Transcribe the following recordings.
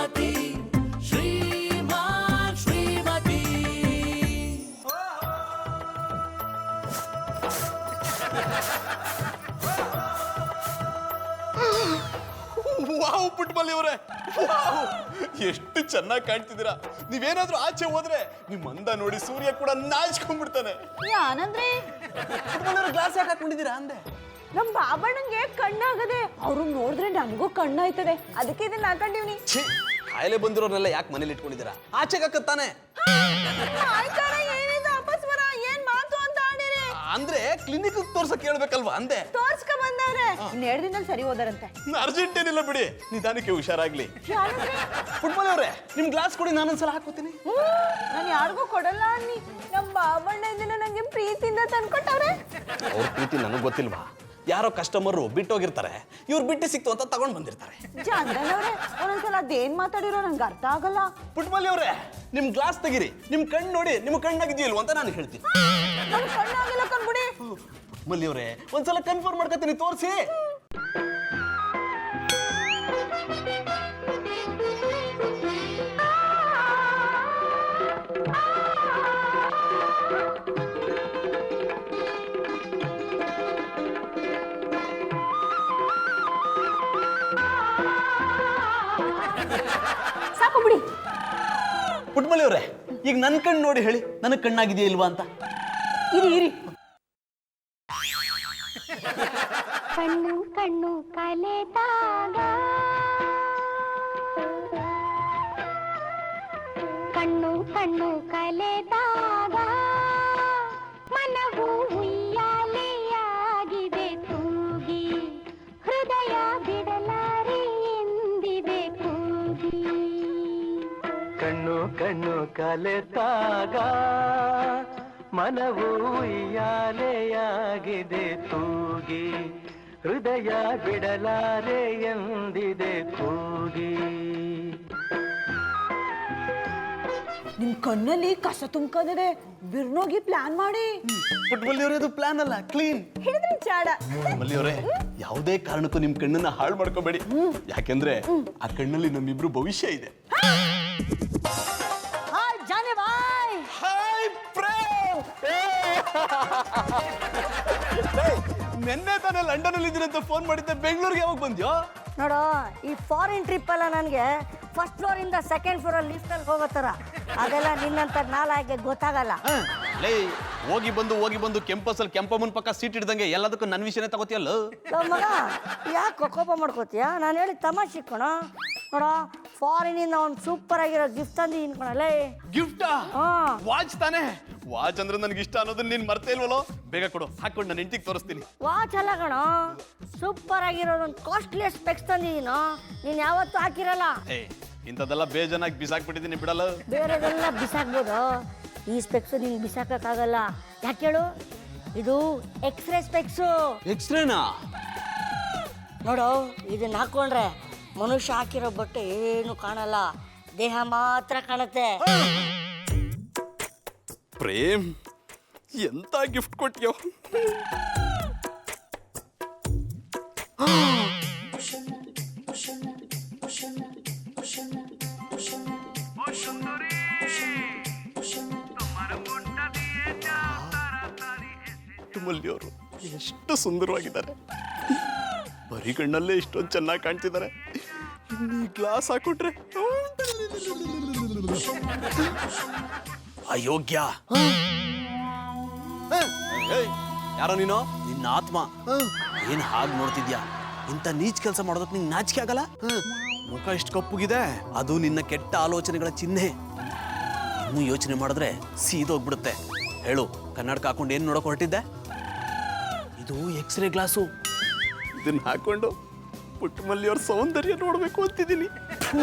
ಶ್ರೀಮತಿ ಶ್ರೀಮಾನ್ Shrimati. Wow ಪುಟ್ಬಲಿ ಅವರೇ, ಎಷ್ಟು ಚೆನ್ನಾಗಿ ಕಾಣ್ತಿದ್ದೀರಾ. ನೀವೇನಾದ್ರೂ ಆಚೆ ಹೋದ್ರೆ ನಿಮ್ ಅಂದ ನೋಡಿ ಸೂರ್ಯ ಕೂಡ ನಾಚ್ಕೊಂಡ್ಬಿಡ್ತಾನೆ. ಆನಂದ್ರಿ ಗ್ಲಾಸ್ ಯಾಕೆ ಹಾಕೊಂಡಿದ್ದೀರಾ ಅಂದೆ. ನಮ್ ಬಾಬಣ್ಣಂಗೆ ಕಣ್ಣಾಗದೆ, ಅವ್ರು ನೋಡಿದ್ರೆ ನನಗೂ ಕಣ್ಣಾಯ್ತದೆ, ಅದಕ್ಕೆ ಇದನ್ನ ಹಾಕೊಂಡಿವ್ನಿ. ಕಾಯಿಲೆ ಬಂದಿರೋರ್ನೆಲ್ಲ ಯಾಕೆ ಮನೇಲಿ ಇಟ್ಕೊಂಡಿದ್ದೀರಾ? ಆಚೆಗೆ ಹಾಕತ್ತಾನೆ. ಏನಿದೆ ಅಪಸ್ವರ, ಏನ್ ಮಾತು ಅಂತ ಆಡಿರಿ? ಅಂದ್ರೆ ಕ್ಲಿನಿಕ್ ತೋರ್ಸಕ್ ಹೇಳ್ಬೇಕಲ್ವಾ ಅಂದೆ. ತೋರ್ಸ್ಕ ಬಂದವ್ರೆ, ಇನ್ 2 ದಿನದಲ್ಲಿ ಸರಿ ಹೋದರಂತೆ. ಅರ್ಜೆಂಟ್ ಏನಿಲ್ಲ ಬಿಡಿ, ನಿಧಾನಕ್ಕೆ ಹುಷಾರಾಗ್ಲಿ. ಫುಟ್ಬಾಲ್ ಅವ್ರೆ, ನಿಮ್ ಗ್ಲಾಸ್ ಕೊಡಿ, ನಾನೊಂದ್ಸಲ ಹಾಕೋತೀನಿ. ನಾನು ಯಾರಿಗೂ ಕೊಡಲ್ಲ ಅನ್ನಿ. ನಮ್ ಬಾಬಣ್ಣ ಇದನ್ನ ನಂಗೆ ಪ್ರೀತಿಯಿಂದ ತಂದ್ಕೊಟ್ಟವ್ರೆ. ಅವ್ರ ಪ್ರೀತಿ ನನಗೆ ಗೊತ್ತಿಲ್ವಾ? ಯಾರೋ ಕಸ್ಟಮರ್ ಬಿಟ್ಟೋಗಿರ್ತಾರೆ, ಇವ್ರು ಬಿಟ್ಟು ಸಿಕ್ತು ಅಂತ ತಗೊಂಡ್ ಬಂದಿರ್ತಾರೆ. ಜಾನ್ದನವ್ರೆ, ಒಂದೊಂದ್ಸಲ ಅದೇನ್ ಮಾತಾಡಿರೋ ನಂಗೆ ಅರ್ಥ ಆಗಲ್ಲ. ಪುಟ್ಬಾಲಿ ಅವ್ರೆ, ನಿಮ್ ಗ್ಲಾಸ್ ತೆಗಿರಿ, ನಿಮ್ ಕಣ್ಣು ನೋಡಿ ನಿಮ್ ಕಣ್ಣಾಗಿದೆಯಲ್ವ ಅಂತ ನಾನು ಹೇಳ್ತೀನಿ. ನನ್ ಕಣ್ಣಾಗಿಲ್ಲ ಕಣ್ಬಿಡಿ. ಮಲ್ಲಿ ಅವ್ರೆ, ಒಂದ್ಸಲ ಕನ್ಫರ್ಮ್ ಮಾಡ್ಕೊತೀನಿ, ತೋರಿಸಿ. ಸಾಕು ಬಿಡಿ. ಪುಟ್ಮಲಿ ಅವ್ರೆ, ಈಗ ನನ್ ಕಣ್ಣು ನೋಡಿ ಹೇಳಿ, ನನಗ್ ಕಣ್ಣಾಗಿದೆಯಾ ಇಲ್ವಾ ಅಂತ. ಇರಿ ಕಣ್ಣು ಕಣ್ಣು ಕಲೆದಾಗ, ಕಣ್ಣು ಕಣ್ಣು ಕಲೆದಾಗ ಮನವು ಉಯ್ಯಾಲೆಯಾಗಿದೆ ತೂಗಿ, ಹೃದಯ ಬಿಡಲಾರೆ ಎಂದಿದೆ ಕೂಗಿ. ಕಣ್ಣು ಕಣ್ಣು ಕಲೆತಾಗ ಮನವು ಉಯ್ಯಾಲೆಯಾಗಿದೆ ತೂಗಿ, ಹೃದಯ ಬಿಡಲಾರೆ ಎಂದಿದೆ ಕೂಗಿ. ನಿಮ್ ಕಣ್ಣಲ್ಲಿ ಕಸ ತುಂಬ್ಕೊಂಡಿದೆ, ಬಿರ್ನೋಗಿ ಪ್ಲಾನ್ ಮಾಡಿ. ಪುಟ್ಮಲ್ಲಿ ಅವರೇ, ಅದು ಪ್ಲಾನ್ ಅಲ್ಲ, ಕ್ಲೀನ್. ಹಿಡಿದ್ರೆ ಚಾಡ. ಮಲ್ಲಿ ಅವರೇ, ಯಾವುದೇ ಕಾರಣಕ್ಕೂ ನಿಮ್ ಕಣ್ಣನ್ನ ಹಾಳು ಮಾಡ್ಕೋಬೇಡಿ, ಯಾಕೆಂದ್ರೆ ಆ ಕಣ್ಣಲ್ಲಿ ನಮ್ಮಿಬ್ರು ಭವಿಷ್ಯ ಇದೆ. ಹಾಯ್ ಜಾನೆ ಬಾಯ್. ಹಾಯ್ ಪ್ರೇಮ್. ನೆನ್ನೆ ತಾನೇ ಲಂಡನ್ ಅಲ್ಲಿ ಇದ್ದೀರಂತ ಫೋನ್ ಮಾಡಿದ್ದೆ, ಬೆಂಗಳೂರಿಗೆ ಯಾವಾಗ ಬಂದ್ಯೋ? ನೋಡು, ಈ ಫಾರಿನ್ ಟ್ರಿಪ್ ಎಲ್ಲ ನನಗೆ ಫಸ್ಟ್ ಫ್ಲೋರ್ ಇಂದ ಸೆಕೆಂಡ್ ಫ್ಲೋರ್ ಅಲ್ಲಿ ಲಿಫ್ಟ್ ಅಲ್ಲಿ ಹೋಗೋ ಥರ, ಅದೆಲ್ಲ ನಿನ್ನಂತ ನಾಲಾಗೆ ಗೊತ್ತಾಗಲ್ಲ. ಲೇ, ಹೋಗಿ ಬಂದು ಕೆಂಪಸ್ ಅಲ್ಲಿ ಕೆಂಪಮ್ಮನ ಪಕ್ಕ ಸೀಟ್ ಹಿಡ್ದಂಗೆ ಎಲ್ಲದಕ್ಕೂ ನನ್ನ ವಿಷಯನೇ ತಗೋತಿಯಲ್ಲ. ಮಗ, ಯಾಕೆ ಕೋಪ ಮಾಡ್ಕೋತೀಯ? ನಾನು ಹೇಳಿ ತಮಾಷೆ ಕಣ. ನೋಡ, ಫಾರಿನ್ ಇಂದ ಒಂದು ಸೂಪರ್ ಆಗಿರೋ ಗಿಫ್ಟ್ ತಂದು ಇನ್ಕೊಳಲ್ಲ. ಗಿಫ್ಟಾ? ವಾಚ್ ತಾನೆ? ವಾಚ್ ಅಂದ್ರೆ ನನಗೆ ಇಷ್ಟ ಅನ್ನೋದನ್ನ ನೀನ್ ಮರ್ತೇ ಇಲ್ವಲ್ಲೋ? ಬೇಗ ಕೊಡು, ಹಾಕೊಂಡು ನನ್ನ ಹೆಂಡತಿಗೆ ತೋರಿಸ್ತೀನಿ. ವಾಚ್ ಅಲ್ಲ ಕಣ, ಸೂಪರ್ ಆಗಿರೋದೊಂದು ಕಾಸ್ಟ್ಲಿ ಸ್ಪೆಕ್ಸ್ ತಂದಿದ್ದೀನೋ, ನೀನು ಯಾವತ್ತೂ ಹಾಕಿರಲ್ಲ. ಇಂಥದ್ದೆಲ್ಲ ಬೇಜಾನಾಗಿ ಬಿಸಾಕ್ಬಿಟ್ಟಿದ್ದೀನಿ, ಬಿಡಲ್ಲ. ಬೇರೆದೆಲ್ಲ ಬಿಸಾಕ್ಬೋದು, ಈ ಸ್ಪೆಕ್ಸು ನಿಂಗೆ ಬಿಸಾಕಕ್ಕಾಗಲ್ಲ. ಯಾಕೆ ಹೇಳು? ಇದು ಎಕ್ಸ್ರೇ ಸ್ಪೆಕ್ಸು. ಎಕ್ಸ್ರೇನಾ? ನೋಡು, ಇದನ್ನ ಹಾಕೊಂಡ್ರೆ ಮನುಷ್ಯ ಹಾಕಿರೋ ಬಟ್ಟೆ ಏನು ಕಾಣಲ್ಲ, ದೇಹ ಮಾತ್ರ ಕಾಣುತ್ತೆ. ಪ್ರೇಮ್, ಎಂತ ಗಿಫ್ಟ್ ಕೊಟ್ಟಿಯೋ. ಮಲ್ಲಿಯವರು ಎಷ್ಟು ಸುಂದರವಾಗಿದ್ದಾರೆ, ಬರೀ ಕಣ್ಣಲ್ಲೇ ಇಷ್ಟೊಂದು ಚೆನ್ನಾಗಿ ಕಾಣ್ತಿದ್ದಾರೆ. ಇನ್ನು ಈ ಗ್ಲಾಸ್ ಹಾಕೊಟ್ರೆ ಅಯೋಗ್ಯ. ಯಾರೋ ನೀನು, ನಿನ್ನ ಆತ್ಮ. ಏನ್ ಹಾಗೆ ನೋಡ್ತಿದ್ಯಾ? ಇಂಥ ನೀಚ್ ಕೆಲಸ ಮಾಡೋದಕ್ಕೆ ನಿಂಗೆ ನಾಚಿಕೆ ಆಗಲ್ಲ? ಮುಖ ಎಷ್ಟು ಕಪ್ಪುಗಿದೆ, ಅದು ನಿನ್ನ ಕೆಟ್ಟ ಆಲೋಚನೆಗಳ ಚಿಹ್ನೆ. ಇನ್ನೂ ಯೋಚನೆ ಮಾಡಿದ್ರೆ ಸೀದೋಗ್ಬಿಡುತ್ತೆ. ಹೇಳು, ಕನ್ನಡಕ ಹಾಕೊಂಡು ಏನ್ ನೋಡಕ್ ಹೊರಟಿದ್ದೆ? ಇದು ಎಕ್ಸ್ರೇ ಗ್ಲಾಸು. ಇದನ್ನ ಹಾಕೊಂಡು ಪುಟ್ಟಮಲ್ಲಿಯವ್ರ ಸೌಂದರ್ಯ ನೋಡ್ಬೇಕು ಅಂತಿದ್ದೀನಿ.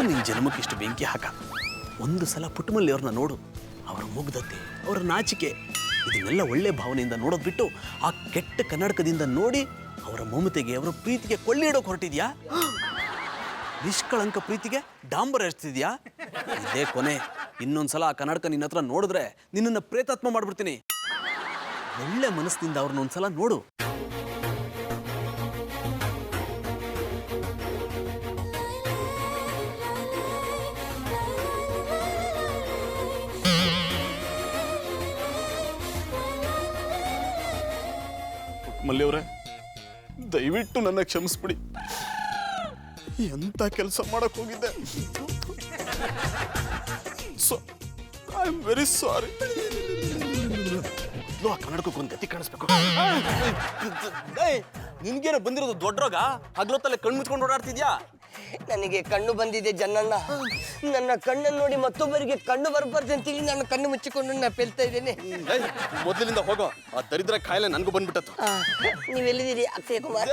ನಿನ್ ಜನ್ಮಕ್ಕೆ ಇಷ್ಟು ಬೆಂಕಿ ಹಾಕ. ಒಂದು ಸಲ ಪುಟ್ಟಮಲ್ಲಿಯವ್ರನ್ನ ನೋಡು, ಅವರ ಮುಗ್ಧತೆ, ಅವರ ನಾಚಿಕೆ, ಇದನ್ನೆಲ್ಲ ಒಳ್ಳೆ ಭಾವನೆಯಿಂದ ನೋಡೋದ್ ಬಿಟ್ಟು ಆ ಕೆಟ್ಟ ಕನ್ನಡಕದಿಂದ ನೋಡಿ ಅವರ ಮಮತೆಗೆ, ಅವರ ಪ್ರೀತಿಗೆ ಕೊಳ್ಳಿ ಇಡೋಕೆ ಹೊರಟಿದ್ಯಾ? ನಿಷ್ಕಳಂಕ ಪ್ರೀತಿಗೆ ಡಾಂಬರ ಎಷ್ಟಿದ್ಯಾ? ಇದೇ ಕೊನೆ. ಇನ್ನೊಂದ್ಸಲ ಆ ಕನ್ನಡಕ ನಿನ್ನ ಹತ್ರ ನೋಡಿದ್ರೆ ನಿನ್ನನ್ನು ಪ್ರೇತಾತ್ಮ ಮಾಡ್ಬಿಡ್ತೀನಿ. ಒಳ್ಳೆ ಮನಸ್ಸಿನಿಂದ ಅವ್ರನ್ನ ಒಂದ್ಸಲ ನೋಡು. ಮಲ್ಲಿಯವ್ರೆ, ದಯವಿಟ್ಟು ನನ್ನ ಕ್ಷಮಿಸ್ಬಿಡಿ. ಎಂತ ಕೆಲಸ ಮಾಡಕ್ ಹೋಗಿದ್ದೆ. I am very sorry. ಕನ್ನಡಕ್ಕೊಂದು ಗತಿ ಕಾಣಿಸ್ಬೇಕು. ನಿನ್ಗೇನೋ ಬಂದಿರೋದು ದೊಡ್ಡ ರೋಗ? ಹಗ್ಲೊತ್ತಲ್ಲೇ ಕಣ್ಣು ಮುಚ್ಕೊಂಡು ಓಡಾಡ್ತಿದ್ಯಾ? ನನಗೆ ಕಣ್ಣು ಬಂದಿದೆ ಜನ್ನಣ್ಣ. ನನ್ನ ಕಣ್ಣನ್ನು ನೋಡಿ ಮತ್ತೊಬ್ಬರಿಗೆ ಕಣ್ಣು ಬರಬಾರ್ದು ಅಂತೇಳಿ ನಾನು ಕಣ್ಣು ಮುಚ್ಚಿಕೊಂಡು ನಪ್ಪೆಲ್ತಾ ಇದ್ದೇನೆ. ಮೊದಲಿನಿಂದ ಹೋಗೋ. ಆ ದರಿದ್ರ ಕಾಯಿಲೆ ನನಗೂ ಬಂದ್ಬಿಟ್ಟತ್ತು. ನೀವೆಲ್ಲಿದ್ದೀರಿ ಅಕ್ಷಯ್ ಕುಮಾರ್?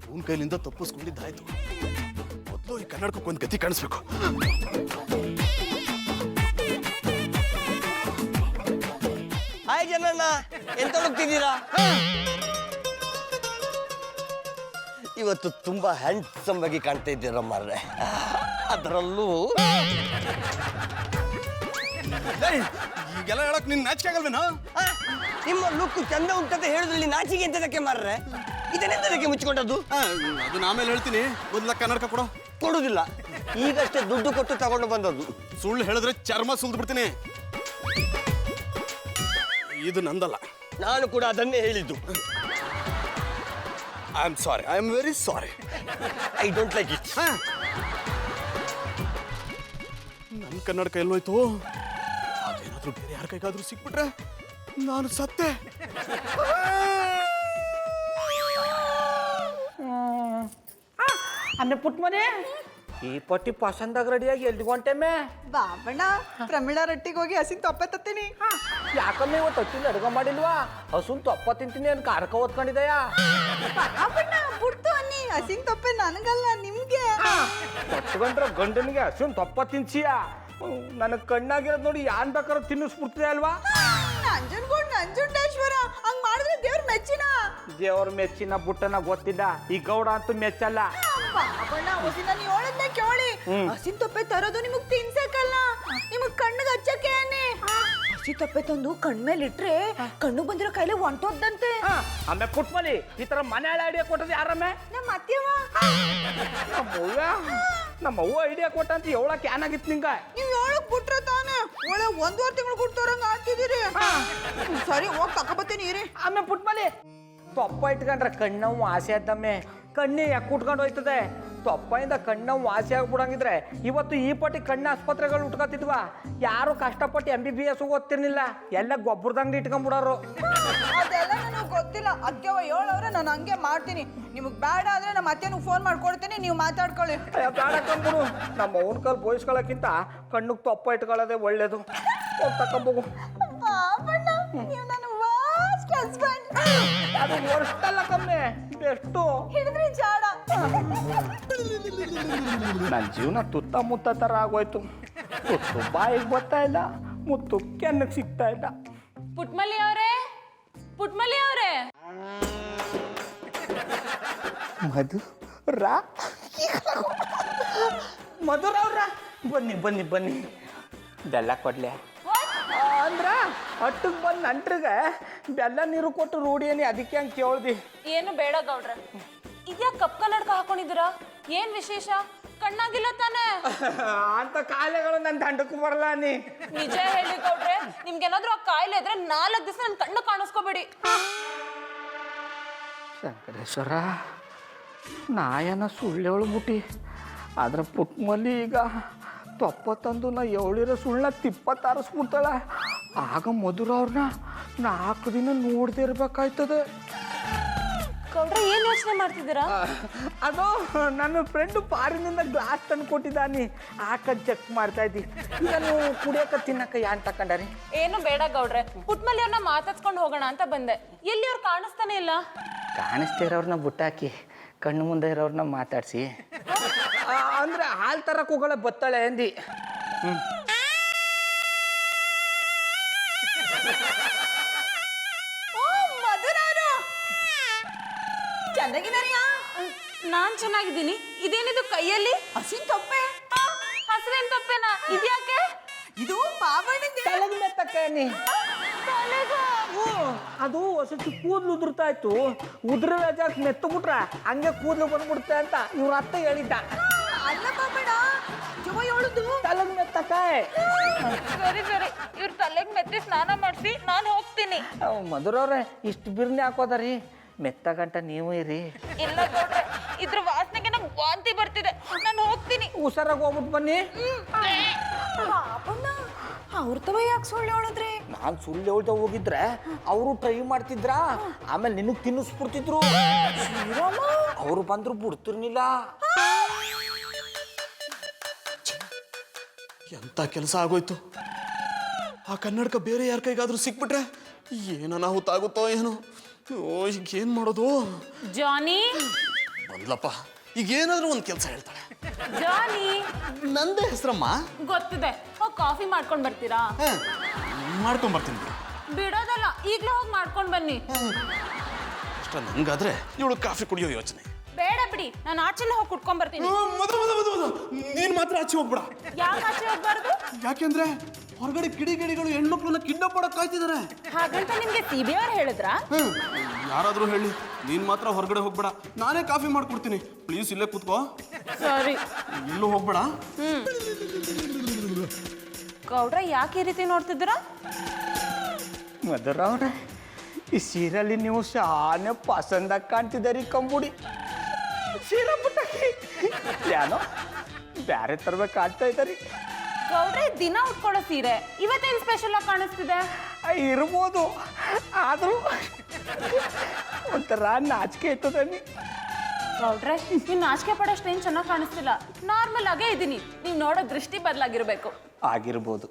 ಅವನ ಕೈಲಿಂದ ತಪ್ಪಿಸ್ಕೊಂಡಿದ್ದಾಯ್ತು. ಮೊದಲು ಈ ಕನ್ನಡಕ್ಕೊಂದು ಗತಿ ಕಾಣಿಸ್ಬೇಕು. ಹಾಯ್ ಜನ್ನಣ್ಣ, ಎಂತ ಹೋಗ್ತಿದ್ದೀರಾ? ಇವತ್ತು ತುಂಬಾ ಹ್ಯಾಂಡ್ಸಮ್ ಆಗಿ ಕಾಣ್ತಾ ಇದ್ದೀರ ಮಾರ್ರೆ. ಅದರಲ್ಲೂ ಈಗೆಲ್ಲ ಹೇಳಕ್ ನಿನ್ ನಾಚಿಕೆ ಆಗಲ್ವೇನೋ? ನಿಮ್ಮ ಲುಕ್ ಚಂದ ಉಂಟಂತ ಹೇಳಿದ್ರಲ್ಲಿ ನಾಚಿಕೆ ಎಂತದಕ್ಕೆ ಮಾರ್ರೆ? ಇದನ್ನೆಂತದಕ್ಕೆ ಮುಚ್ಚಿಕೊಂಡದ್ದು? ಅದು ಆಮೇಲೆ ಹೇಳ್ತೀನಿ. ಮೊದಲ ಕನ್ನಡಕ ಕೊಡು. ಕೊಡುದಿಲ್ಲ, ಈಗಷ್ಟೇ ದುಡ್ಡು ಕೊಟ್ಟು ತಗೊಂಡು ಬಂದದ್ದು. ಸುಳ್ಳು ಹೇಳಿದ್ರೆ ಚರ್ಮ ಸುಲ್ದು ಬಿಡ್ತೀನಿ. ಇದು ನಂದಲ್ಲ. ನಾನು ಕೂಡ ಅದನ್ನೇ ಹೇಳಿದ್ದು. I am sorry. I am very sorry. I don't like it. ನನ್ನ ಕನ್ನಡಕ ಎಲ್ಲೋಯ್ತು? ಅದೇನಾದ್ರೂ ಬೇರೆ ಯಾರ ಕೈಗಾದ್ರೂ ಸಿಕ್ಬಿಟ್ರೆ ನಾನು ಸತ್ತೆ. ಅಮ್ಮೆ ಪುಟ್ ಮನೆ ಈ ಪಟ್ಟಿ ಪಸಂದಾಗ ರೆಡಿಯಾಗಿ ಎಲ್ಲಿ ಹೊಂಟೆಮ್ಮೆ? ಬಾಬಣ್ಣ, ಪ್ರಮಿಳಾ ರೊಟ್ಟಿಗೆ ಹೋಗಿ ಹಸಿನ್ ತೊಪ್ಪೆ ತತ್ತೀನಿ. ಯಾಕಮ್ಮೆ ಇವತ್ತು ಹಚ್ಚಿಂದ ಅಡುಗೆ ಮಾಡಿಲ್ವಾ? ಹಸುನ್ ತೊಪ್ಪ ತಿಂತೀನಿ ಅನ್ ಕಾರಕ ಓದ್ಕೊಂಡಿದೆಯಾ? ಬಾಬಣ್ಣ ಬಿಡ್ತು ಅನ್ನಿ, ಹಸಿನ್ ತೊಪ್ಪೆ ನನಗಲ್ಲ ನಿಮ್ಗೆ. ಕಟ್ಕೊಂಡ್ರ ಗಂಡನಿಗೆ ಹಸುನ್ ತೊಪ್ಪ ತಿನ್ಸಿಯಾ? ನನಗೆ ಕಣ್ಣಾಗಿರೋದು ನೋಡಿ ಯಾನ್ ಬೇಕಾದ್ರೂ ತಿನ್ನಿಸ್ಬಿಡ್ತಿದೆ ಅಲ್ವಾ? ನಂಜನಗೂಡ್ ನಂಜುಂಡೇಶ್ವರ ಹಂಗ್ ಮಾಡಿದ್ರೆ ದೇವ್ರ ಮೆಚ್ಚಿನ. ದೇವ್ರ ಮೆಚ್ಚಿನ ಬುಟ್ಟನ ಗೊತ್ತಿಲ್ಲ, ಈ ಗೌಡ ಅಂತೂ ಮೆಚ್ಚಲ್ಲ. ಬಾಬಣ್ಣ, ಒಸಿನ ನೀ ಹೇಳದ್ನ ಕೇಳಿ. ಹಸಿನ್ ತೊಪ್ಪೆ ತರೋದು ನಿಮಗ್ ತಿನ್ಸಕ್ಕಲ್ಲ, ನಿಮಗ್ ಕಣ್ಣಿಗೆ ಹಚ್ಚಕ್ಕೆ. ಹಸಿ ತೊಪ್ಪೆ ತಂದು ಕಣ್ಮೇಲೆ ಇಟ್ರೆ ಕಣ್ಣು ಬಂದಿರೋ ಕೈಲಿ ಹೊಂಟೋದಂತೆ. ಆಮೆ ಪುಟ್ಮಲಿ ಈ ತರ ಮನೆ ಐಡಿಯಾ ಕೊಟ್ಟದ್ದು ಯಾರಮ್ಮೆ? ನಮ್ಮ ಅತ್ತೆವ. ನಮ್ಮವ್ವ ಐಡಿಯಾ ಕೊಟ್ಟ ಅಂತ ಹೇಳಕ್ ಏನಾಗಿತ್ತು ನಿಂಗ? ನೀವ್ ಹೇಳಕ್ ಬಿಟ್ರೆ ತಾನೆ ಒಳ್ಳೆ 1.5 ತಿಂಗಳು ಕೊಡ್ತಾರಂಗ ಆಡ್ತಿದ್ದೀರಿ. ಸರಿ, ಹೋಗಿ ತಕೊಬತ್ತೀನಿ ಇರಿ. ಆಮೆ ಪುಟ್ಮಲಿ ತೊಪ್ಪ ಇಟ್ಕೊಂಡ್ರೆ ಕಣ್ಣವು ಆಸೆ ಆದ್ದಮ್ಮೆ. ಕಣ್ಣಿ ಯಾಕೆ ಉಟ್ಕೊಂಡು ಹೋಯ್ತದೆ? ತೊಪ್ಪದಿಂದ ಕಣ್ಣವು ವಾಸಿ ಆಗ್ಬಿಡಂಗಿದ್ರೆ ಇವತ್ತು ಈ ಪಟ್ಟಿ ಕಣ್ಣು ಆಸ್ಪತ್ರೆಗಳು ಉಟ್ಕೊತಿದ್ವಾ? ಯಾರು ಕಷ್ಟಪಟ್ಟು MBBS ಓದ್ತಿರ್ಲಿಲ್ಲ, ಎಲ್ಲ ಗೊಬ್ಬರದಂಗಡಿ ಇಟ್ಕೊಂಡ್ಬಿಡೋರು. ಅದೆಲ್ಲ ನನಗೆ ಗೊತ್ತಿಲ್ಲ. ಅತ್ತೆವ ಹೇಳವ್ರೆ ನಾನು ಹಂಗೆ ಮಾಡ್ತೀನಿ. ನಿಮಗ್ ಬೇಡ ಅಂದ್ರೆ ನಮ್ಮ ಅತ್ತೆನಿಗೆ ಫೋನ್ ಮಾಡ್ಕೊಡ್ತೀನಿ, ನೀವು ಮಾತಾಡ್ಕೊಳ್ಳಿ. ಬೇಡ ಕಂಬಿಡು, ನಮ್ಮ ಅವ್ನ ಕಾಲು ಬೋಯಿಸ್ಕೊಳ್ಳೋಕ್ಕಿಂತ ಕಣ್ಣಿಗೆ ತೊಪ್ಪ ಇಟ್ಕೊಳ್ಳೋದೇ ಒಳ್ಳೇದು. ಹೋಗಿ ತಕೊಂಬೋಗು. ನೀವು ನನ್ನ ವಾಸ್ಟ್ ಹಸ್ಬೆಂಡ್. ಅದು ವರ್ಷಲ್ಲ ಕಮ್ಮಿ, ಬೆಸ್ಟು. ಹಿಡಿದ್ರಿ ಜಾಡ. ನನ್ನ ಜೀವನ ತುತ್ತ ಮುತ್ತ ಥರ ಆಗೋಯ್ತು. ತುತ್ತು ಬಾಯಿಗೆ ಬರ್ತಾ ಇಲ್ಲ, ಮುತ್ತು ಕೆನ್ನಕ್ಕೆ ಸಿಗ್ತಾ ಇಲ್ಲ. ಪುಟ್ಮಲಿ ಅವರೇ, ಪುಟ್ಮಲಿ ಅವರೇ. ಮಧುರವ್ರ ಬನ್ನಿ ಬನ್ನಿ ಬನ್ನಿ. ಬೆಲ್ಲ ಕೊಡ್ಲೆ ಅಂದ್ರ ಹಟ್ಟಿಗೆ ಬಂದು ನಂಟ್ರಿಗೆ ಬೆಲ್ಲ ನೀರು ಕೊಟ್ಟು ರೂಢಿ ಏನಿ, ಅದಕ್ಕೆ ಹಂಗೆ ಕೇಳ್ದಿ. ಏನು ಬೇಡ ಗೌಡ್ರ, ಇದ್ಯಾಕೆ ಕಪ್ ಕನ್ನಡಕ ಹಾಕೊಂಡಿದ್ದೀರಾ? ಏನ್ ವಿಶೇಷ? ಕಣ್ಣಾಗಿಲ್ಲ ತಾನೆ? ಅಂತ ಕಾಯಿಲೆಗಳು ನನ್ನ ದಂಡಕ್ಕೂ ಬರಲ್ಲ ನೀ. ನಿಜ ಹೇಳಿ ಗೌಡ್ರೆ, ನಿಮ್ಗೇನಾದ್ರೂ ಆ ಕಾಯಿಲೆ ಇದ್ರೆ 4 ದಿವಸ ನನ್ನ ಕಣ್ಣು ಕಾಣಿಸ್ಕೋಬೇಡಿ. ಶಂಕರೇಶ್ವರ, ನಾಯನ ಸುಳ್ಳು ಮುಟ್ಟಿ ಆದ್ರೆ ಪುಟ್ಮಲ್ಲಿ ಈಗ ತೊಪ್ಪ ತಂದು ನಾ ಎವಳಿರೋ ಸುಳ್ಳನ್ನ ತಿಪ್ಪತ್ತಾರಿಸ್ಬಿಡ್ತಾಳ. ಆಗ ಮಧುರ ಅವ್ರನ್ನ 4 ದಿನ ನೋಡದೇ ಇರ್ಬೇಕಾಯ್ತದೆ. ಗೌಡ್ರೆ, ಏನ್ ಯೋಚನೆ ಮಾಡ್ತಿದ್ದೀರಾ? ಅದು ನನ್ನ ಫ್ರೆಂಡು ಪಾರಿನಿಂದ ಗ್ಲಾಸ್ ತಂದು ಕೊಟ್ಟಿದ್ದಾನೆ, ಹಾಕದ್ ಚೆಕ್ ಮಾಡ್ತಾ ಇದ್ದಿ. ಈಗ ನೀವು ಕುಡಿಯಕ ತಿನ್ನಕ ಯಾನ್ ತಕೊಂಡಾರಿ? ಏನು ಬೇಡ ಗೌಡ್ರೆ, ಪುಟ್ಮಲಿ ಅವ್ರನ್ನ ಮಾತಾಡ್ಸ್ಕೊಂಡು ಹೋಗೋಣ ಅಂತ ಬಂದೆ. ಎಲ್ಲಿ ಅವ್ರು ಕಾಣಿಸ್ತಾನೆ ಇಲ್ಲ. ಕಾಣಿಸ್ತಾ ಇರೋರ್ನ ಬುಟ್ಟಾಕಿ ಕಣ್ಣು ಮುಂದೆ ಇರೋರ್ನ ಮಾತಾಡ್ಸಿ. ಅಂದ್ರೆ ಹಾಲು ತರಕ್ ಹೋಗಲ್ಲ ಬತ್ತಾಳೆ ಅಂದಿ. ಚೆನ್ನಾಗಿದ್ದಾರಿಯಾ? ನಾನ್ ಚೆನ್ನಾಗಿದ್ದೀನಿ. ಇದೇನಿದು ಕೈಯಲ್ಲಿ? ಹಸಿನ್ ತೊಪ್ಪೆ. ಹಸುವಿನ ತೊಪ್ಪೆನಾ? ಇದ್ಯಾಕೆ? ಇದು ಬಾಬಣ್ಣಂಗೆ. ತಲೆಗೆ ಮೆತ್ತಕ್ಕೇನಿ. ಅದು ಹೊಸಚು ಕೂದಲು ಉದುರ್ತಾ ಇತ್ತು, ಉದುರ ಜಾಸ್ತಿ ಮೆತ್ತು ಬಿಟ್ರ ಹಂಗೆ ಕೂದಲು ಬಂದ್ಬಿಡುತ್ತೆ ಅಂತ ಇವ್ರ ಅತ್ತ ಹೇಳಿದ್ದ. ಅಲ್ಲ ಬಾಬಣ್ಣ, ಯವ್ವ ಹೇಳುದು ತಲೆಗ್ ಮೆತ್ತಕಾಯ್ ಸರಿ ಸರಿ ಇವ್ರ ತಲೆಗೆ ಮೆತ್ತಿ ಸ್ನಾನ ಮಾಡಿಸಿ ನಾನು ಹೋಗ್ತೀನಿ. ಮಧುರವ್ರೆ ಇಷ್ಟು ಬಿರ್ನಿ ಹಾಕೋದರಿ ಮೆತ್ತಗಂಟ ನೀವು ಇರಿ. ಇಲ್ಲ ಗೌಡ್ರೆ, ಇದ್ರ ವಾಸನೆಗೆ ನಂಗೆ ವಾಂತಿ ಬರ್ತಿದೆ, ನಾನು ಹೋಗ್ತೀನಿ. ಹುಷಾರಾಗಿ ಹೋಗ್ಬಿಟ್ಟು ಬನ್ನಿ. ಪಾಪಣ್ಣ ಅವ್ರ ತವ ಯಾಕೆ ಸುಳ್ಳು ಹೇಳಿದ್ರಿ? ನಾನು ಸುಳ್ಳು ಹೇಳ್ತಾ ಹೋಗಿದ್ರೆ ಅವರು ಟ್ರೈ ಮಾಡ್ತಿದ್ರ, ಆಮೇಲೆ ನಿನಗ್ ತಿನ್ನಿಸ್ಬಿಡ್ತಿದ್ರು. ಅವರು ಬಂದ್ರು ಬಿಡ್ತಿರ್ನಿಲ್ಲ. ಎಂತ ಕೆಲಸ ಆಗೋಯ್ತು. ಆ ಕನ್ನಡಕ ಬೇರೆ ಯಾರ ಕೈಗಾದ್ರೂ ಸಿಕ್ಬಿಟ್ರೆ ಏನ ಅನಾಹುತಾಗುತ್ತೋ ಏನೋ. ಓ, ಈಗ ಏನ್ ಮಾಡೋದು? ಜಾನಿ ಬಂದ್ಲಪ್ಪ, ಈಗ ಏನಾದ್ರೂ ಒಂದು ಕೆಲಸ ಹೇಳ್ತಾಳೆ. ಜಾನಿ ನಂದೇ ಹೆಸರಮ್ಮ. ಗೊತ್ತಿದೆ, ಹೋಗಿ ಕಾಫಿ ಮಾಡ್ಕೊಂಡ್ ಬರ್ತೀರಾ? ಮಾಡ್ಕೊಂಡ್ ಬರ್ತೀನಿ. ಬಿಡೋದಲ್ಲ, ಈಗ್ಲೇ ಹೋಗಿ ಮಾಡ್ಕೊಂಡ್ ಬನ್ನಿ. ಅಷ್ಟ ನನ್ಗಾದ್ರೆ ಇವಳು ಕಾಫಿ ಕುಡಿಯೋ ಯೋಚನೆ. ಬೇಡ ಬಿಡಿ, ನಾನು ಆಚೆಲ್ಲ ಹೋಗಿ ಕುಡ್ಕೊಂಡ್ ಬರ್ತೀನಿ. ನೀನ್ ಮಾತ್ರ ಆಚೆ ಹೋಗ್ಬೇಡ. ಯಾಕೆ ಆಚೆ ಹೋಗ್ಬಾರ್ದು? ಯಾಕೆಂದ್ರೆ ಹೊರಗಡೆ ಕಿಡಿಗೇಡಿಗಳು ಹೆಣ್ಮಕ್ಳನ್ನ ಕಿಡ್ನಾಪ್ ಮಾಡಕ್ ಕಾಯ್ತಿದಾರೆ. ಹಾಗಂತ ನಿಮ್ಗೆ CBI ಅವ್ರು ಹೇಳಿದ್ರಾ? ಯಾರಾದ್ರೂ ಹೇಳಿ, ನೀನ್ ಮಾತ್ರ ಹೊರಗಡೆ ಹೋಗ್ಬೇಡ. ನಾನೇ ಕಾಫಿ ಮಾಡ್ಕೊಡ್ತೀನಿ. ಪ್ಲೀಸ್ ಇಲ್ಲೇ ಕೂತ್ಕೋ. ಸರಿ. ಎಲ್ಲೂ ಹೋಗ್ಬೇಡ. ಗೌಡ್ರ ಯಾಕೆ ಈ ರೀತಿ ನೋಡ್ತಿದ್ದೀರಾ? ಮಧುರವ್ರೆ, ಈ ಸೀರೆಯಲ್ಲಿ ನೀವು ಶಾನೆ ಪಸಂದಾಗಿ ಕಾಣ್ತಿದ್ದೀರಿ. ಕಂಬುಡಿ ಸೀರೆ ಪುಟ್ಟಕ್ಕೆ ಏನೋ ಬ್ಯಾರೆ ತರ್ಬೇಕು ಕಾಣ್ತಾ ಇದ್ದಾರಿ. ಗೌಡ್ರೆ ದಿನ ಉಟ್ಕೊಳ್ಳೋ ಸೀರೆ ಇವತ್ತೇನು ಸ್ಪೆಷಲ್ ಆಗಿ ಕಾಣಿಸ್ತಿದೆ? ಇರ್ಬೋದು, ಆದರೂ ಒಂಥರ ನಾಚಿಕೆ ಆಯ್ತದ. ಗೌಡ್ರೆ ನೀವು ನಾಚಿಕೆ ಪಡೋಷ್ಟು ಏನು ಚೆನ್ನಾಗಿ ಕಾಣಿಸ್ತಿಲ್ಲ. ನಾರ್ಮಲ್ ಆಗೇ ಇದ್ದೀನಿ. ನೀವು ನೋಡೋ ದೃಷ್ಟಿ ಬದಲಾಗಿರ್ಬೇಕು. ಆಗಿರ್ಬೋದು.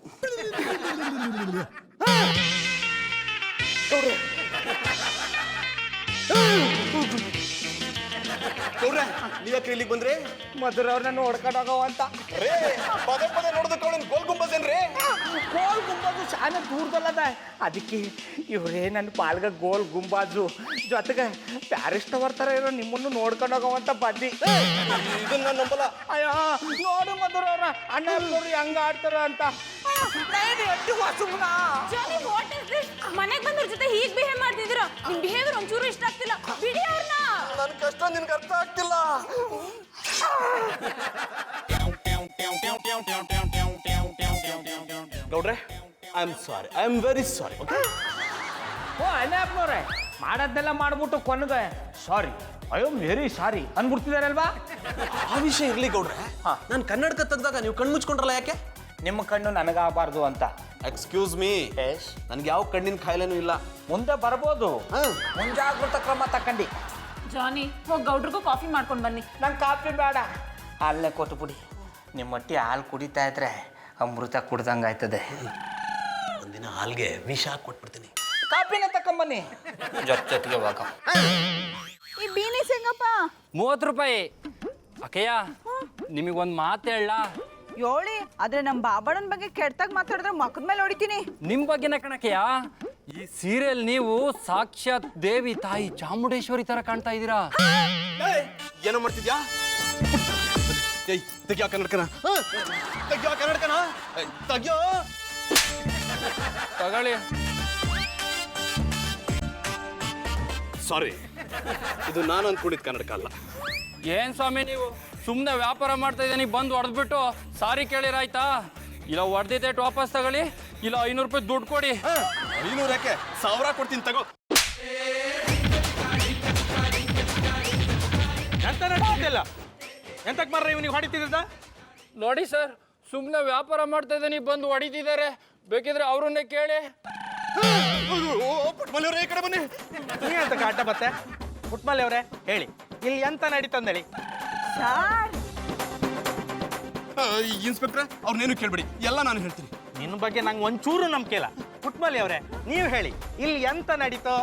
ಗೌಡ್ರೆ, ನೀವ್ಯಾಕೆ ಇಲ್ಲಿಗೆ ಬಂದ್ರಿ? ಮಧುರವ್ರನ್ನ ನೋಡ್ಕೊಂಡೋಗವ ಅಂತ. ಪದೇ ಪದೇ ನೋಡೋದಕ್ಕೆ ಅವಳನ್ನ ಗೋಲ್ ಗುಂಬದೇನ್ರಿ? ಗೋಲ್ ಗುಂಬಾಜು ಶಾನೆ ದೂರದಲ್ಲದ, ಅದಕ್ಕೆ ಇವರೇ ನನ್ನ ಪಾಲ್ಗ ಗೋಲ್ ಗುಂಬಾಜು ಜೊತೆಗೆ ಪ್ಯಾರಿಸ್ ಟವರ್ ಥರ ಇರೋ ನಿಮ್ಮನ್ನು ನೋಡ್ಕೊಂಡೋಗವಂತ ಬದ್ದಿ. ಇದನ್ನ ನಂಬಲ್ಲ. ಅಯ್ಯೋ ನೋಡು ಮಧುರವ್ರ, ಅಣ್ಣ ನೋಡ್ರಿ ಹಂಗ ಆಡ್ತಾರ ಅಂತ. ಮನೆಗೆ ಬಂದ್ರ ಜೊತೆ ಹೀಗೆ ಬಿಹೇವ್ ಮಾಡ್ತಿದ್ದೀರಾ? ನಿಮ್ ಬಿಹೇವಿಯರ್ ಒಂಚೂರು ಇಷ್ಟ ಆಗ್ತಿಲ್ಲ. ಬಿಡಿ ಅವ್ರನ್ನ. ನನ್ನ ಕಷ್ಟ ನಿನ್ಗೆ ಅರ್ಥ ಆಗ್ತಿಲ್ಲ. ಗೌಡ್ರೆ, I am sorry, I am very sorry. Okay? ಓ ಅಣ್ಣಪ್ಪನವ್ರೆ, ಮಾಡೋದೆಲ್ಲ ಮಾಡ್ಬಿಟ್ಟು ಕೊನೆಗೆ sorry, I am very sorry ಅನ್ಬಿಡ್ತಿದಾರಲ್ವಾ? ಆ ವಿಷಯ ಇರ್ಲಿ ಗೌಡ್ರೆ. ನಾನು ಕನ್ನಡಕ ತೆಗ್ದಾಗ ನೀವು ಕಣ್ಣು ಮುಚ್ಕೊಂಡ್ರಲ್ಲ, ಯಾಕೆ? ನಿಮ್ಮ ಕಣ್ಣು ನನಗಾಗಬಾರ್ದು ಅಂತ. ಎಕ್ಸ್ಕ್ಯೂಸ್ ಮೀ, ನನ್ಗೆ ಯಾವ ಕಣ್ಣಿನ ಕಾಯಿಲೆನೂ ಇಲ್ಲ. ಮುಂದೆ ಬರ್ಬೋದು, ಮುಂಜಾಗ್ರತಾ ಕ್ರಮ ತಕ್ಕಂಡು. ಜಾನಿ ಹೋಗಿ ಗೌಡ್ರಿಗೂ ಕಾಫಿ ಮಾಡ್ಕೊಂಡು ಬನ್ನಿ. ನಂಗೆ ಕಾಫಿ ಬೇಡ, ಹಾಲನ್ನೇ ಕೊಟ್ಬಿಡಿ. ನಿಮ್ಮ ಮಟ್ಟಿ ಹಾಲು ಕುಡಿತಾ ಇದ್ರೆ ಅಮೃತ ಕುಡ್ದಂಗೆ ಆಯ್ತದೆ. ಒಂದಿನ ಹಾಲ್ಗೆ ವಿಷ ಕೊಟ್ಬಿಡ್ತೀನಿ. ಕಾಪಿನ ತಕೊಂಬನ್ನಿ ಜೊತೆಗೆ ಹೋಗ. ಈ ಬೀನಿಸ್ ಹೆಂಗಪ್ಪ? 30 ರೂಪಾಯಿ. ಅಕ್ಕಯ್ಯ, ನಿಮಗೊಂದು ಮಾತು ಹೇಳ. ಯೋಳಿ, ಆದ್ರೆ ನಮ್ಮ ಬಾಬಣ್ಣನ ಬಗ್ಗೆ ಕೆಟ್ಟದಾಗ ಮಾತಾಡಿದ್ರೆ ಮಕ್ಕದ ಮೇಲೆ ಹೊಡಿತೀನಿ. ನಿಮ್ಮ ಬಗ್ಗೆನ ಕಣಕ್ಕಯ್ಯ. ಈ ಸೀರಿಯಲ್ ನೀವು ಸಾಕ್ಷಾತ್ ದೇವಿ ತಾಯಿ ಚಾಮುಂಡೇಶ್ವರಿ ತರ ಕಾಣ್ತಾ ಇದ್ದೀರಾ. ಏನೋ ಮಾಡ್ತಿದ್ಯಾ? ಏಯ್, ತೆಗಿಯೋ ಕನ್ನಡಕನ, ತೆಗಿಯೋ ಕನ್ನಡಕನ, ತೆಗಿಯೋ. ತಗೊಳ್ಳಿ. ಸಾರಿ, ಇದು ನಾನು ಅಂದ್ಕೊಂಡಿದ್ದ ಕನ್ನಡಕ ಅಲ್ಲ. ಏನ್ ಸ್ವಾಮಿ ನೀವು ಸುಮ್ಮನೆ ವ್ಯಾಪಾರ ಮಾಡ್ತಾ ಇದ್ದೀನಿ, ಬಂದು ಹೊಡೆದ್ಬಿಟ್ಟು ಸಾರಿ ಕೇಳಿರಾಯ್ತಾ? ಇಲ್ಲ ಹೊಡೆದಿದ್ದೇಟ್ ವಾಪಸ್ ತಗೊಳ್ಳಿ, ಇಲ್ಲ 500 ರೂಪಾಯಿ ದುಡ್ಡು ಕೊಡಿ. 500 ಯಾಕೆ, 1000 ಕೊಡ್ತೀನಿ ತಗೋ. ಎಂತ ನಡೀತಿಲ್ಲ? ಎಂತಕ್ಕೆ ಮಾರ್ರೆ ಇವನಿಗೆ ಹೊಡಿತಿದ್ದ? ನೋಡಿ ಸರ್, ಸುಮ್ಮನೆ ವ್ಯಾಪಾರ ಮಾಡ್ತಾ ಇದ್ದೀನಿ, ಬಂದು ಹೊಡಿತಿದ್ದಾರೆ. ಬೇಕಿದ್ರೆ ಅವ್ರನ್ನೇ ಕೇಳಿ. ಪುಟ್ಮಲಿ ಅವರೇ, ಈ ಕಡೆ ಬನ್ನಿ. ನೀ ಅಂತ ಅಡ್ಡ ಬತ್ತೆ ಪುಟ್ಮಲ್ಲಿ ಅವರೇ, ಹೇಳಿ ಇಲ್ಲಿ ಎಂತ ನಡೀತಂದೇಳಿ? ಇನ್ಸ್ಪೆಕ್ಟ್ರೆ, ಅವ್ರನ್ನೇನು ಕೇಳ್ಬೇಡಿ, ಎಲ್ಲ ನಾನು ಹೇಳ್ತೀನಿ. ನಿನ್ನ ಬಗ್ಗೆ ನಂಗೆ ಒಂಚೂರು ನಂಬಿಕೆ ಇಲ್ಲ. ಪುಟ್ಮಲ್ಲಿ ಅವರೇ, ನೀವು ಹೇಳಿ ಇಲ್ಲಿ ಎಂತ ನಡೀತೋ?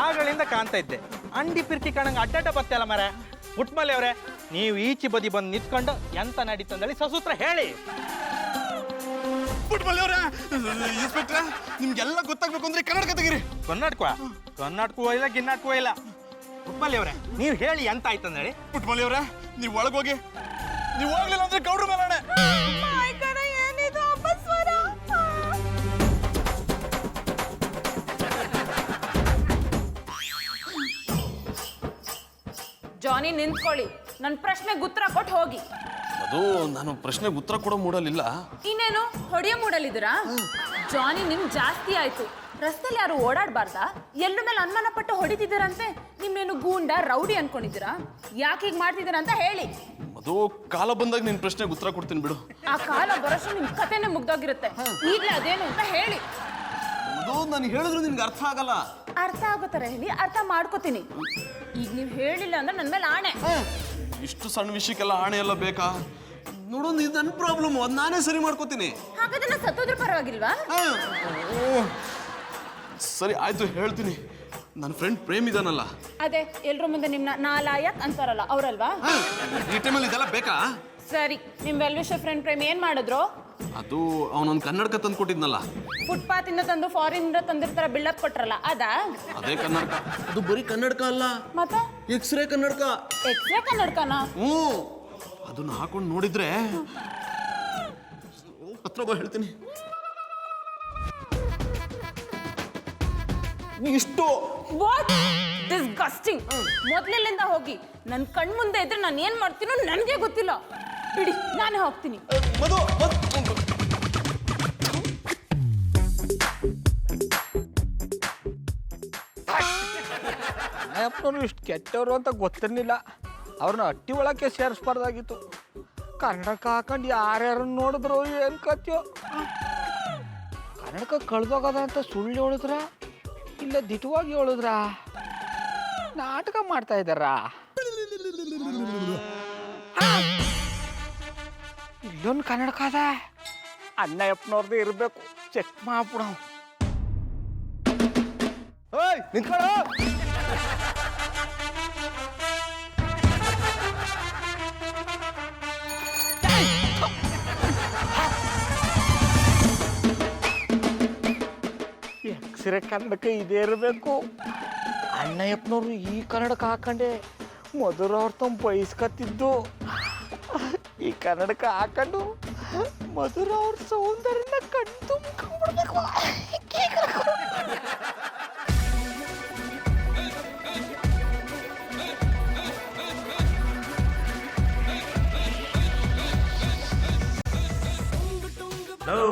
ಆಗಳಿಂದ ಕಾಣ್ತಾ ಇದ್ದೆ, ಅಂಡಿ ಪಿರ್ಕಿ ಕಾಣಂಗೆ ಅಡ್ಡಾಟ ಬತ್ತೆ ಅಲ್ಲ ಮರ. ಪುಟ್ಮಲ್ಲಿ ಅವರೇ, ನೀವು ಈಚೆ ಬದಿ ಬಂದು ನಿಂತ್ಕೊಂಡು ಎಂತ ನಡೀತಂದೇಳಿ ಸಸೂತ್ರ ಹೇಳಿ. ಪುಟ್ಮಲಿ ಅವರೇ, ಇನ್ಸ್ಪೆಕ್ಟ್ರೆ, ನಿಮ್ಗೆಲ್ಲ ಗೊತ್ತಾಗ್ಬೇಕು ಅಂದ್ರೆ ಕನ್ನಡಕ ತೆಗೀರಿ. ಕನ್ನಡಕವೂ ಇಲ್ಲ, ಗಿನ್ನಾಟಕವೂ ಇಲ್ಲ. ಪುಟ್ಮಲ್ಲಿ ಅವರೇ, ನೀವು ಹೇಳಿ ಎಂತ ಆಯ್ತಂದೇಳಿ? ಪುಟ್ಮಲಿ ಅವರೇ, ನೀವು ಒಳಗೋಗಿ. ನೀವು ಹೋಗ್ಲಿಲ್ಲ ಅಂದ್ರೆ ಗೌಡ್ರ ಮೇಲಾಣೆ. ಏನಿದು ಅಪಸ್ವರ? ಜಾನಿ ನಿಂತ್ಕೊಳ್ಳಿ. ನನ್ನ ಪ್ರಶ್ನೆಗೆ ಉತ್ತರ ಕೊಟ್ಟು ಹೋಗಿ. ಅದು ನಾನು ಪ್ರಶ್ನೆಗೆ ಉತ್ತರ ಕೊಡೋ ಮೂಡಲಿಲ್ಲ. ಇನ್ನೇನು ಹೊಡೆಯೋ ಮೂಡಲಿದ್ದೀರಾ? ಜಾನಿ ನಿಮ್ ಜಾಸ್ತಿ ಆಯ್ತು. ರಸ್ತೆಲಿ ಯಾರು ಓಡಾಡಬಾರ್ದಾ? ಎಲ್ಲರ ಮೇಲೆ ಅನುಮಾನ ಪಟ್ಟು ಹೊಡಿತಿದ್ದೀರಂತೆ. ನಿಮ್ಮೇನು ಗೂಂಡ ರೌಡಿ ಅನ್ಕೊಂಡಿದ್ದೀರಾ? ಯಾಕೆ ಹೀಗೆ ಮಾಡ್ತಿದ್ದೀರಾ ಅಂತ ಹೇಳಿ. ಅದು ಕಾಲ ಬಂದಾಗ ನಿನ್ನ ಪ್ರಶ್ನೆಗೆ ಉತ್ತರ ಕೊಡ್ತೀನಿ ಬಿಡು. ಆ ಕಾಲ ಬರೋಷ್ಟು ನಿಮ್ ಕತೆನೇ ಮುಗ್ದೋಗಿರುತ್ತೆ. ಈಗಲೇ ಅದೇನು ಅಂತ ಹೇಳಿ. ಅದು ನಾನು ಹೇಳಿದ್ರು ನಿನ್ಗೆ ಅರ್ಥ ಆಗಲ್ಲ. ಅರ್ಥ ಆಗೋ ಥರ ಹೇಳಿ, ಅರ್ಥ ಮಾಡ್ಕೋತೀನಿ. ಈಗ ನೀವು ಹೇಳಿಲ್ಲ ಅಂದ್ರೆ ನನ್ನ ಮೇಲೆ ಆಣೆ. ಇಷ್ಟು ಸಣ್ಣ ವಿಷಯಕ್ಕೆಲ್ಲ ಆಣೆ ಎಲ್ಲ ಬೇಕಾ? ನೋಡು, ಇದು ನನ್ನ ಪ್ರಾಬ್ಲಮ್, ಅದು ನಾನೇ ಸರಿ ಮಾಡ್ಕೋತೀನಿ. ಹಾಗಾದ್ರೆ ನಾನು ಸತ್ತೋದ್ರೂ ಪರವಾಗಿಲ್ವಾ? ಸರಿ ಆಯ್ತು, ಹೇಳ್ತೀನಿ. ನನ್ನ ಫ್ರೆಂಡ್ ಪ್ರೇಮ್ ಇದಾನಲ್ಲ, ಅದೇ ಎಲ್ರ ಮುಂದೆ ನಿಮ್ನ ನಾಲಾಯಕ್ ಅಂತಾರಲ್ಲ, ಅವರಲ್ವಾ? ಈ ಟೈಮಲ್ಲಿ ಇದೆಲ್ಲ ಬೇಕಾ? ಸರಿ, ನಿಮ್ ವೆಲ್ವಿಷರ್ ಫ್ರೆಂಡ್ ಪ್ರೇಮ್ ಏನ್ ಮಾಡಿದ್ರು? ಅದು ಅವನೊಂದು ಕನ್ನಡಕ ತಂದು ಕೊಟ್ಟಿದ್ನಲ್ಲ, ಫುಟ್ಪಾತ್ ಇಂದ ತಂದು ಫಾರಿನ್ ಇಂದ ತಂದಿರ್ತಾರ ಬಿಲ್ಡಪ್ ಕೊಟ್ರಲ್ಲ, ಅದಾ? ಅದೇ ಕನ್ನಡಕ. ಅದು ಬರೀ ಕನ್ನಡಕ ಅಲ್ಲ, ಮತ್ತೆ ಎಕ್ಸ್ರೇ ಕನ್ನಡಕ. ಎಕ್ಸ್ರೇ ಕನ್ನಡಕನ? ಅದನ್ನ ಹಾಕೊಂಡು ನೋಡಿದ್ರೆ ಹತ್ರ ಬಾ, ಹೇಳ್ತೀನಿ. ಇಷ್ಟು ವಾಟ್ ಡಿಸ್ಗಸ್ಟಿಂಗ್. ಮೊದ್ಲಿಂದ ಹೋಗಿ ನನ್ನ ಕಣ್ ಮುಂದೆ ಇದ್ರೆ ನಾನು ಏನ್ ಮಾಡ್ತೀನೋ ನನಗೆ ಗೊತ್ತಿಲ್ಲ. ಬಿಡಿ, ನಾನೇ ಹೋಗ್ತೀನಿ. ಅಯ್ಯಪ್ಪನವ್ರು ಇಷ್ಟು ಕೆಟ್ಟವರು ಅಂತ ಗೊತ್ತಿರಲಿಲ್ಲ. ಅವ್ರನ್ನ ಹಟ್ಟಿ ಒಳಕ್ಕೆ ಸೇರಿಸ್ಬಾರ್ದಾಗಿತ್ತು. ಕನ್ನಡಕ ಹಾಕೊಂಡು ಯಾರ್ಯಾರನ್ನ ನೋಡಿದ್ರು ಏನು ಕತ್ಯೋ. ಕನ್ನಡಕ ಕಳ್ದೋಗದ ಅಂತ ಸುಳ್ಳು ಹೇಳಿದ್ರ ಇಲ್ಲ ದಿಟವಾಗಿ ಹೇಳಿದ್ರ? ನಾಟಕ ಮಾಡ್ತಾ ಇದ್ದಾರ? ಇಲ್ಲೊಂದು ಕನ್ನಡಕ ಅದ, ಅಣ್ಣಯ್ಯಪ್ಪನವ್ರದ್ದು ಇರಬೇಕು. ಚೆಕ್ ಮಾಡ್ಬಿಡ. ಓಯ್ ನಿಂತ್ಕೊಳ್ಳ. ಎಕ್ಸ್ರೇ ಕನ್ನಡಕ ಇದೇ ಇರಬೇಕು. ಅಣ್ಣಯ್ಯಪ್ಪನವ್ರು ಈ ಕನ್ನಡಕ ಹಾಕೊಂಡೆ ಮೊದಲು ಅವ್ರ ತಮ್ಮ ಬಯಸ್ಕತ್ತಿದ್ದು. ಈ ಕನ್ನಡಕ ಹಾಕೊಂಡು ಮೊದಲು ಅವ್ರ ಸೌಂದರ್ಯನ ಕಣ್ ತುಂಬಿಡ್ಬೇಕು.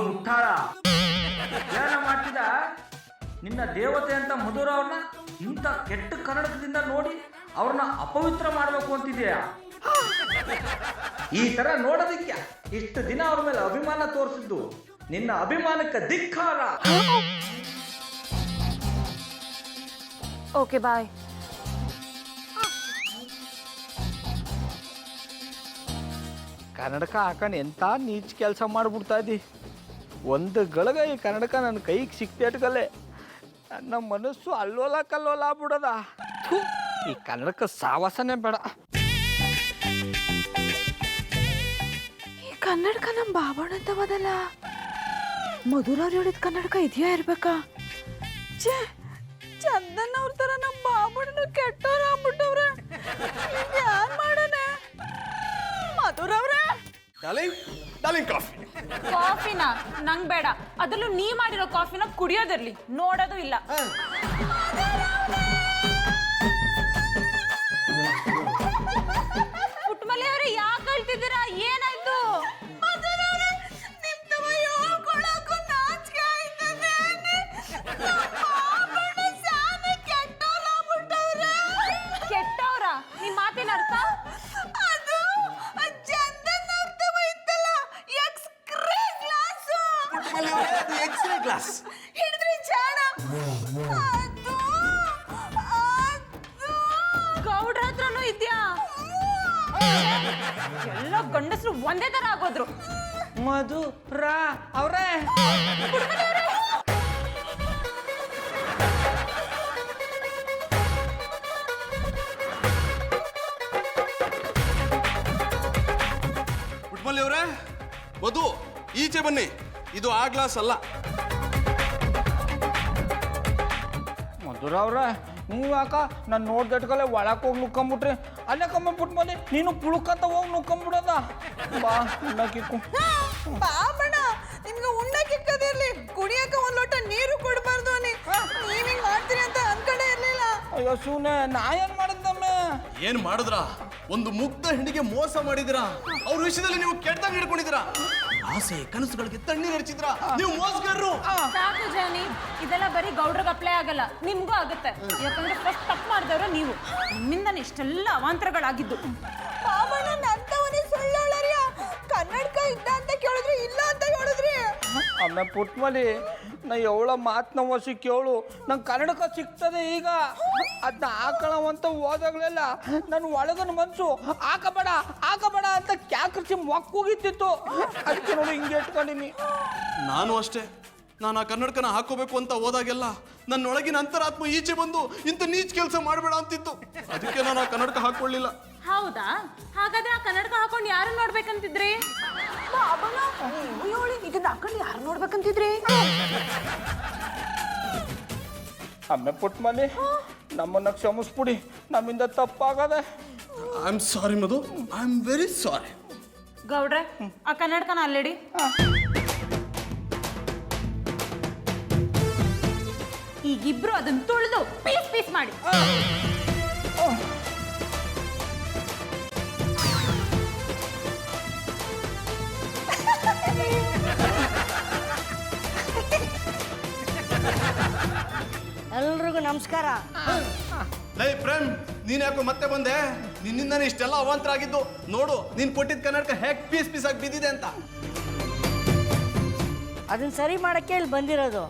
ಮುಟ್ಟಾಳ ಏನ ಮಾಡ್ತಿದ್ದ? ನಿನ್ನ ದೇವತೆ ಅಂತ ಮಧುರ ಅವ್ರನ್ನ ಇಂಥ ಕೆಟ್ಟ ಕನ್ನಡಕದಿಂದ ನೋಡಿ ಅವ್ರನ್ನ ಅಪವಿತ್ರ ಮಾಡಬೇಕು ಅಂತಿದ್ಯಾ? ಈ ತರ ನೋಡೋದಿಕ್ಕೆ ಇಷ್ಟು ದಿನ ಅವ್ರ ಮೇಲೆ ಅಭಿಮಾನ ತೋರಿಸಿದ್ದು ನಿನ್ನ ಅಭಿಮಾನಕ್ಕೆ ಧಿಕ್ಕಾರ. Okay bye. ಕನ್ನಡಕ ಹಾಕೊಂಡು ಎಂಥ ನೀಚ್ ಕೆಲಸ ಮಾಡಿಬಿಡ್ತಾ ಇದ್ದಿ. ಒಂದು ಗಳಿಗೆ ಈ ಕನ್ನಡಕ ನನ್ನ ಕೈಗೆ ಸಿಕ್ತೇಟ್ಗಲ್ಲೇ ನನ್ನ ಮನಸ್ಸು ಅಲ್ಲೋಲ ಕಲ್ಲೋಲ ಆಗ್ಬಿಡದ. ಈ ಕನ್ನಡಕ ಸಾವಾಸನೆ ಬೇಡ. ಈ ಕನ್ನಡಕ ನಮ್ಮ ಬಾಬಣ್ಣ ಅಂತವದಲ್ಲ. ಮಧುರವ್ರು ಹೇಳಿದ ಕನ್ನಡಕ ಇದೆಯಾ ಇರ್ಬೇಕಾ? ಚಂದನ್ ಅವ್ರ ತರ ನಮ್ಮ ಬಾಬಣ್ಣ ಕೆಟ್ಟವ್ರ ಆಗ್ಬಿಟ್ಟವ್ರೆ. ಯಾರು ಮಾಡೋಣ? ಮಧುರವ್ರೆ, ಡಾರ್ಲಿಂಗ್ ಕಾಫಿ. ಕಾಫಿನ ನಂಗ್ ಬೇಡ. ಅದರಲ್ಲೂ ನೀ ಮಾಡಿರೋ ಕಾಫಿನ ಕುಡಿಯೋದಿರ್ಲಿ, ನೋಡೋದು ಇಲ್ಲ. ಪುಟ್ಟಮಲ್ಲಿ ಅವ್ರೆ, ಯಾಕೆ ಅಳ್ತಿದ್ದೀರಾ? ಏನಾಯ್ತು? ಕೆಟ್ಟವ್ರ? ನಿಮ್ ಮಾತಿನ ಅರ್ಥ? ಗೌಡ್ರ ಹತ್ರನೂ ಇದ್ಯಾ? ಎಲ್ಲ ಗಂಡಸರು ಒಂದೇ ತರ ಆಗೋದ್ರು. ಮಧುರ ಅವ್ರೇ, ಪುಟ್ಮಲ್ಲಿ ಅವರೇ, ಮಧು ಈಚೆ ಬನ್ನಿ. ಇದು ಆ ಗ್ಲಾಸ್ ಅಲ್ಲ. ಮಧುರ ಅವ್ರ, ನೀವು ಯಾಕ ನಾನು ನೋಡ್ದಟ್ಕಲೆ ಒಳಕ್ಕೆ ಹೋಗಿ ನುಕ್ಕೊಂಬಿಟ್ರಿ? ಅಲ್ಲೇ ಕಮ್ಮಬಿಟ್ಮಲ್ಲಿ ನೀನು ಪುಳುಕಂತ ಹೋಗಿ ನುಕ್ಕೊಂಬಿಡೋದ? ಬಾ ಉಣ್ಣಕ್ಕಿಕ್ಕು. ಬಾಬಣ್ಣ ನಿಮ್ಗೆ ಉಣ್ಣಕ್ಕಿಕ್ಕದಿರ್ಲಿ, ಕುಡಿಯಕ ಒಂದ್ ಲೋಟ ನೀರು ಕೊಡಬಾರ್ದು. ನೀವ್ ಹಿಂಗ್ ಮಾಡ್ತೀರಿ ಅಂತ ಅನ್ಕೊಂಡೇ ಇರ್ಲಿಲ್ಲ. ಅಯ್ಯೋ ಸುನೆ, ನಾ ಏನ್ ಮಾಡಿದ್ದಮ್ಮೆ? ಏನ್ ಮಾಡಿದ್ರ? ಒಂದು ಮುಗ್ಧ ಹೆಣ್ಣಿಗೆ ಮೋಸ ಮಾಡಿದಿರಾ. ಅವ್ರ ವಿಷಯದಲ್ಲಿ ನೀವು ಕೆಟ್ಟದಾಗ ಹಿಡ್ಕೊಂಡಿದ್ದೀರಾ. ಆಸೆ ಕನಸುಗಳಿಗೆ ತಣ್ಣೀರು ಹರಿಚಿದ್ರಾ. ನೀವು ಮೋಸಗಾರರು. ಸಾಕು ಜಾನಿ, ಇದೆಲ್ಲ ಬರೀ ಗೌಡ್ರಿಗೆ ಅಪ್ಲೈ ಆಗಲ್ಲ, ನಿಮ್ಗೂ ಆಗುತ್ತೆ. ಯಾಕಂದ್ರೆ ಫಸ್ಟ್ ತಪ್ಪು ಮಾಡಿದವ್ರೆ ನೀವು. ನಿಮ್ಮಿಂದನೇ ಇಷ್ಟೆಲ್ಲ ಅವಾಂತರಗಳಾಗಿದ್ದು. ಮಾಮನ ನಂತವನೇ ಸುಳ್ಳಾಳರಿಯ ಕನ್ನಡಕ ಇದ್ದ ಅಂತ ಕೇಳಿದ್ರೆ ಇಲ್ಲ ಅಂತ ಹೇಳಿದ್ರಿ. ಅಮ್ಮ ಪುಟ್ಮಲಿ, ನಾ ಅವಳ ಮಾತನ್ನ ವಸಿ ಕೇಳು. ನಂಗೆ ಕನ್ನಡಕ ಸಿಗ್ತದೆ ಈಗ. ಅದನ್ನ ಹಾಕೊಳ್ಳವಂತ ಹೋದಾಗಲೆಲ್ಲ ನನ್ನ ಒಳಗನ ಮನ್ಸು ಹಾಕಬೇಡ ಅಂತ ಕ್ಯಾಕರಿಸಿ ಮಕ್ಕೂಗಿತ್ತಿತ್ತು. ಅದಕ್ಕೆ ನೋಡಿ ಹಿಂಗೆ ಇಟ್ಕೊಂಡಿನಿ. ನಾನು ಅಷ್ಟೇ. ನಾನು ಆ ಕನ್ನಡಕನ ಹಾಕೋಬೇಕು ಅಂತ ಹೋದಾಗೆಲ್ಲ ನನ್ನೊಳಗಿನ ಅಂತರಾತ್ಮ ಈಚೆ ಬಂದು ಇಂಥ ನೀಚ್ ಕೆಲಸ ಮಾಡಬೇಡ ಅಂತಿತ್ತು. ಅದಕ್ಕೆ ನಾನು ಆ ಕನ್ನಡಕ ಹಾಕೊಳ್ಳಿಲ್ಲ. ಹೌದಾ? ಹಾಗಾದ್ರೆ ಆ ಕನ್ನಡಕ ಹಾಕೊಂಡು ಯಾರು ನೋಡ್ಬೇಕಂತಿದ್ರಿ? ಇದನ್ನ ಹಾಕೊಂಡು ಯಾರು ನೋಡ್ಬೇಕಂತಿದ್ರಿ? ಅಮ್ಮ ಪುಟ್ಮಲಿ, ನಮ್ಮನ್ನ ಕ್ಷಮಿಸ್ಬಿಡಿ, ನಮ್ಮಿಂದ ತಪ್ಪಾಗದೆ. I am sorry Madhu, I am very sorry. ಗೌಡ್ರೆ, ಆ ಕನ್ನಡಕನ ಅಲ್ಲಿಡಿ. ಈಗಿಬ್ರು ಅದನ್ನ ತುಳಿದು ಪೀಸ್ ಪೀಸ್ ಮಾಡಿ. ಎಲ್ರಿಗೂ ನಮಸ್ಕಾರ. ಲೈ ಪ್ರೇಮ್, ನೀನ್ ಯಾಕೋ ಮತ್ತೆ ಬಂದೆ? ನಿನ್ನಿಂದಾನೆ ಇಷ್ಟೆಲ್ಲ ಅವಾಂತರ ಆಗಿದ್ದು. ನೋಡು, ನೀನ್ ಕೊಟ್ಟಿದ್ದ ಕನ್ನಡಕ ಹೇಗ್ ಪೀಸ್ ಪೀಸ್ ಆಗಿ ಬಿದ್ದಿದೆ ಅಂತ. ಅದನ್ನ ಸರಿ ಮಾಡೋಕ್ಕೆ ಇಲ್ಲಿ ಬಂದಿರೋದು.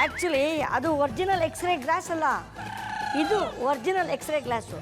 ಆ್ಯಕ್ಚುಲಿ ಅದು ಒರಿಜಿನಲ್ ಎಕ್ಸ್ರೇ ಗ್ಲಾಸ್ ಅಲ್ಲ, ಇದು ಒರಿಜಿನಲ್ ಎಕ್ಸ್ರೇ ಗ್ಲಾಸು.